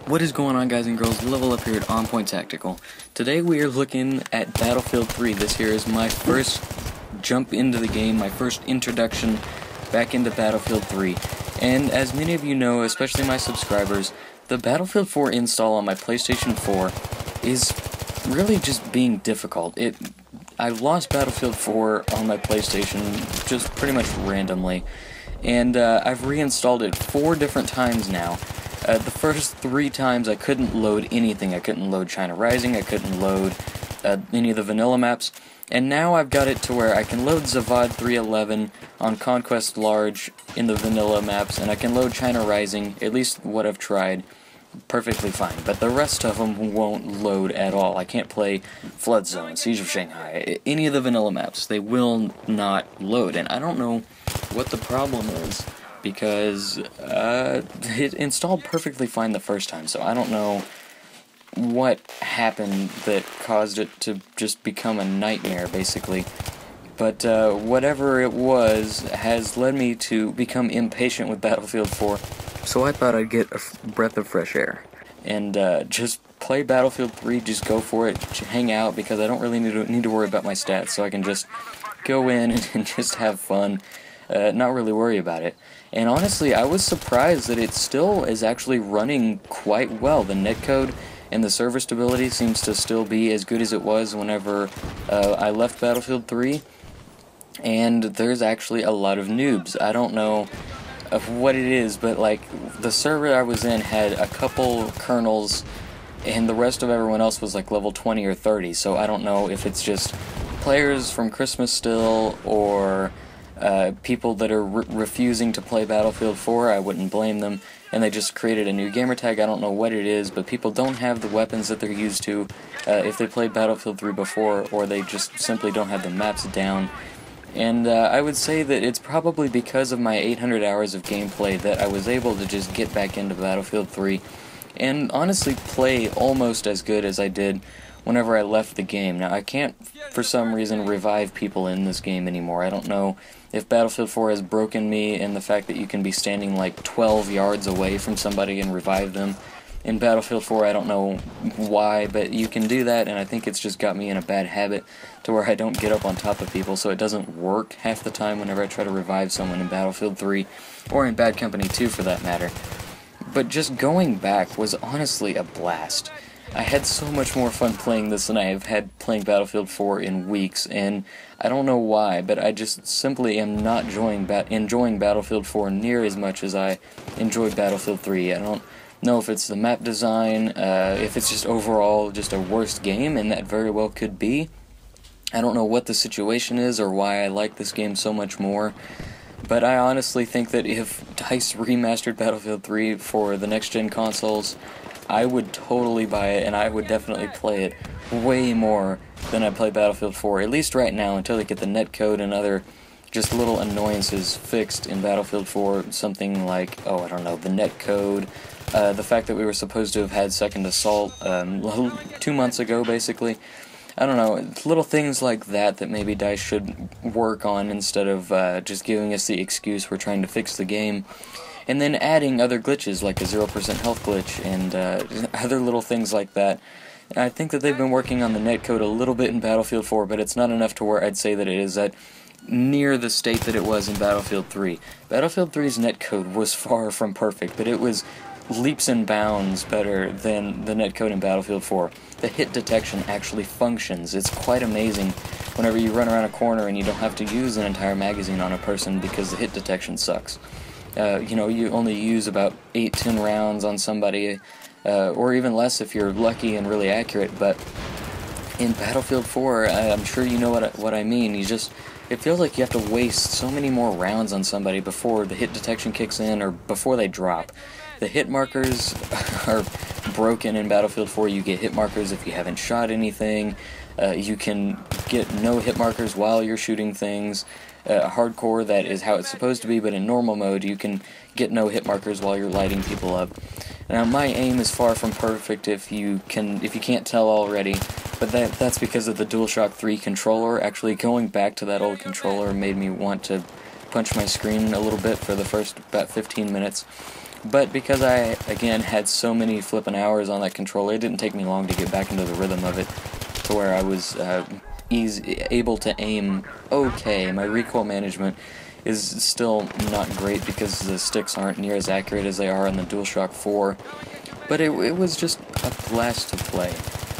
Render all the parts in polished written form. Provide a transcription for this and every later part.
What is going on, guys and girls? LevelUp here at OnPointTactical. Today we are looking at Battlefield 3. This here is my first jump into the game, my first introduction back into Battlefield 3. And as many of you know, especially my subscribers, the Battlefield 4 install on my PlayStation 4 is really just being difficult. I lost Battlefield 4 on my PlayStation just pretty much randomly, and I've reinstalled it 4 different times now. The first 3 times I couldn't load anything. I couldn't load China Rising, I couldn't load any of the vanilla maps, and now I've got it to where I can load Zavad 311 on Conquest Large in the vanilla maps, and I can load China Rising, at least what I've tried, perfectly fine. But the rest of them won't load at all. I can't play Flood Zone, Siege of Shanghai, any of the vanilla maps. They will not load, and I don't know what the problem is, because it installed perfectly fine the first time, so I don't know what happened that caused it to just become a nightmare, basically. But whatever it was has led me to become impatient with Battlefield 4, so I thought I'd get a breath of fresh air and just play Battlefield 3, just go for it, hang out, because I don't really need to worry about my stats, so I can just go in and just have fun, not really worry about it. And honestly, I was surprised that it still is actually running quite well. The netcode and the server stability seems to still be as good as it was whenever I left Battlefield 3. And there's actually a lot of noobs. I don't know of what it is, but like the server I was in had a couple kernels, and the rest of everyone else was like level 20 or 30. So I don't know if it's just players from Christmas still, or people that are refusing to play Battlefield 4, I wouldn't blame them, and they just created a new gamertag. I don't know what it is, but people don't have the weapons that they're used to if they played Battlefield 3 before, or they just simply don't have the maps down. And I would say that it's probably because of my 800 hours of gameplay that I was able to just get back into Battlefield 3 and honestly play almost as good as I did whenever I left the game. Now, I can't, for some reason, revive people in this game anymore. I don't know if Battlefield 4 has broken me in the fact that you can be standing like 12 yards away from somebody and revive them. In Battlefield 4, I don't know why, but you can do that, and I think it's just got me in a bad habit to where I don't get up on top of people, so it doesn't work half the time whenever I try to revive someone in Battlefield 3, or in Bad Company 2 for that matter. But just going back was honestly a blast. I had so much more fun playing this than I have had playing Battlefield 4 in weeks, and I don't know why, but I just simply am not enjoying Battlefield 4 near as much as I enjoyed Battlefield 3. I don't know if it's the map design, if it's just overall just a worse game, and that very well could be. I don't know what the situation is or why I like this game so much more, but I honestly think that if DICE remastered Battlefield 3 for the next-gen consoles, I would totally buy it, and I would definitely play it way more than I play Battlefield 4, at least right now, until they get the netcode and other just little annoyances fixed in Battlefield 4, something like, oh, I don't know, the netcode, the fact that we were supposed to have had Second Assault 2 months ago, basically. I don't know, little things like that that maybe DICE should work on instead of just giving us the excuse we're trying to fix the game. And then adding other glitches like a 0% health glitch and other little things like that. And I think that they've been working on the netcode a little bit in Battlefield 4, but it's not enough to where I'd say that it is at near the state that it was in Battlefield 3. Battlefield 3's netcode was far from perfect, but it was leaps and bounds better than the netcode in Battlefield 4. The hit detection actually functions. It's quite amazing whenever you run around a corner and you don't have to use an entire magazine on a person because the hit detection sucks. You know, you only use about 8-10 rounds on somebody, or even less if you're lucky and really accurate, but in Battlefield 4, I'm sure you know what I mean. It feels like you have to waste so many more rounds on somebody before the hit detection kicks in, or before they drop. The hit markers are broken in Battlefield 4. You get hit markers if you haven't shot anything. You can get no hit markers while you're shooting things. Hardcore, that is how it's supposed to be, but in normal mode you can get no hit markers while you're lighting people up. Now, my aim is far from perfect, if you can't tell already, but that's because of the DualShock 3 controller. Actually, going back to that old controller made me want to punch my screen a little bit for the first about 15 minutes. But because I, again, had so many flippin' hours on that controller, it didn't take me long to get back into the rhythm of it, to where I was able to aim okay. My recoil management is still not great because the sticks aren't near as accurate as they are on the DualShock 4, but it was just a blast to play.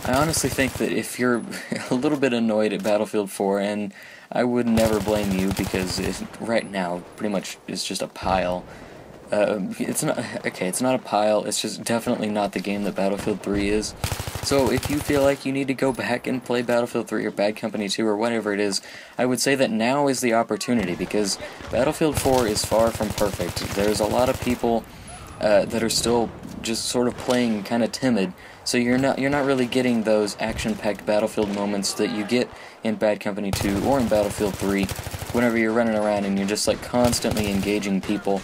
I honestly think that if you're a little bit annoyed at Battlefield 4, and I would never blame you because right now pretty much is just a pile. It's not a pile, it's just definitely not the game that Battlefield 3 is. So if you feel like you need to go back and play Battlefield 3 or Bad Company 2 or whatever it is, I would say that now is the opportunity, because Battlefield 4 is far from perfect. There's a lot of people that are still just sort of playing kind of timid, so you're not really getting those action-packed Battlefield moments that you get in Bad Company 2 or in Battlefield 3 whenever you're running around and you're just like constantly engaging people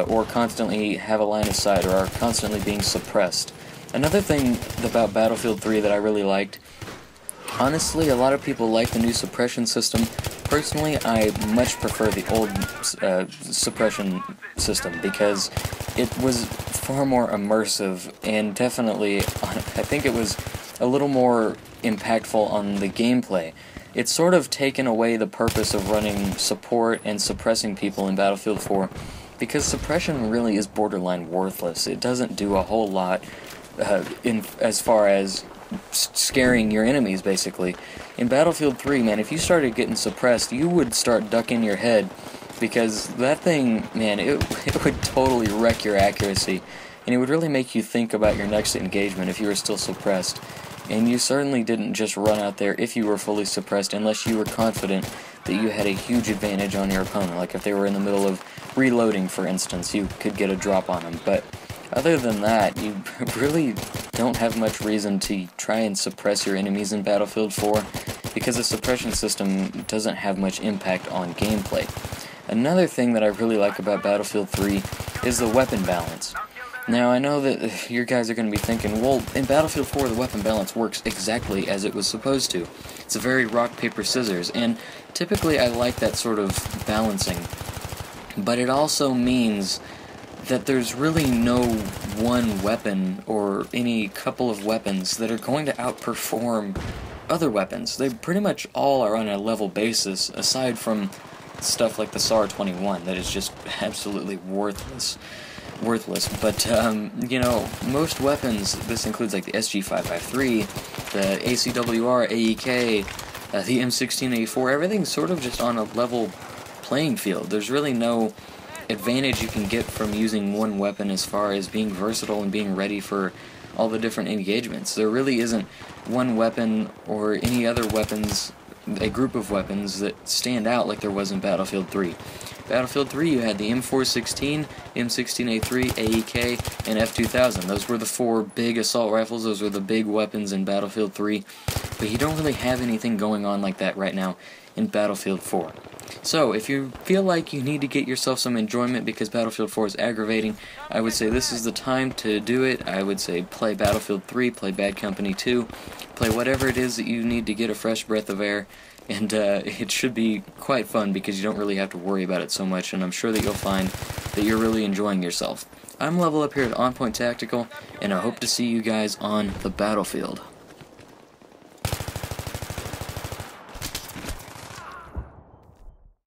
or constantly have a line of sight or are constantly being suppressed. Another thing about Battlefield 3 that I really liked, honestly, a lot of people like the new suppression system. Personally, I much prefer the old suppression system because it was far more immersive, and definitely, I think it was a little more impactful on the gameplay. It's sort of taken away the purpose of running support and suppressing people in Battlefield 4, because suppression really is borderline worthless. It doesn't do a whole lot as far as scaring your enemies, basically. In Battlefield 3, man, if you started getting suppressed, you would start ducking your head, because that thing, man, it would totally wreck your accuracy, and it would really make you think about your next engagement if you were still suppressed. And you certainly didn't just run out there if you were fully suppressed unless you were confident that you had a huge advantage on your opponent. Like if they were in the middle of reloading, for instance, you could get a drop on them. But other than that, you really don't have much reason to try and suppress your enemies in Battlefield 4, because the suppression system doesn't have much impact on gameplay. Another thing that I really like about Battlefield 3 is the weapon balance. Now, I know that you guys are going to be thinking, well, in Battlefield 4 the weapon balance works exactly as it was supposed to. It's a very rock, paper, scissors, and typically I like that sort of balancing. But it also means that there's really no one weapon or any couple of weapons that are going to outperform other weapons. They pretty much all are on a level basis, aside from stuff like the SAR-21 that is just absolutely worthless. But, you know, most weapons, this includes like the SG-553, the ACWR, AEK, the M16A4, everything's sort of just on a level playing field. There's really no advantage you can get from using one weapon as far as being versatile and being ready for all the different engagements. There really isn't one weapon or any other weapons, a group of weapons that stand out like there was in Battlefield 3. Battlefield 3, you had the M416, M16A3, AEK, and F2000. Those were the four big assault rifles. Those were the big weapons in Battlefield 3. But you don't really have anything going on like that right now in Battlefield 4. So, if you feel like you need to get yourself some enjoyment because Battlefield 4 is aggravating, I would say this is the time to do it. I would say play Battlefield 3, play Bad Company 2, play whatever it is that you need to get a fresh breath of air, and it should be quite fun because you don't really have to worry about it so much, and I'm sure that you'll find that you're really enjoying yourself. I'm LevelUp here at OnPointTactical, and I hope to see you guys on the battlefield.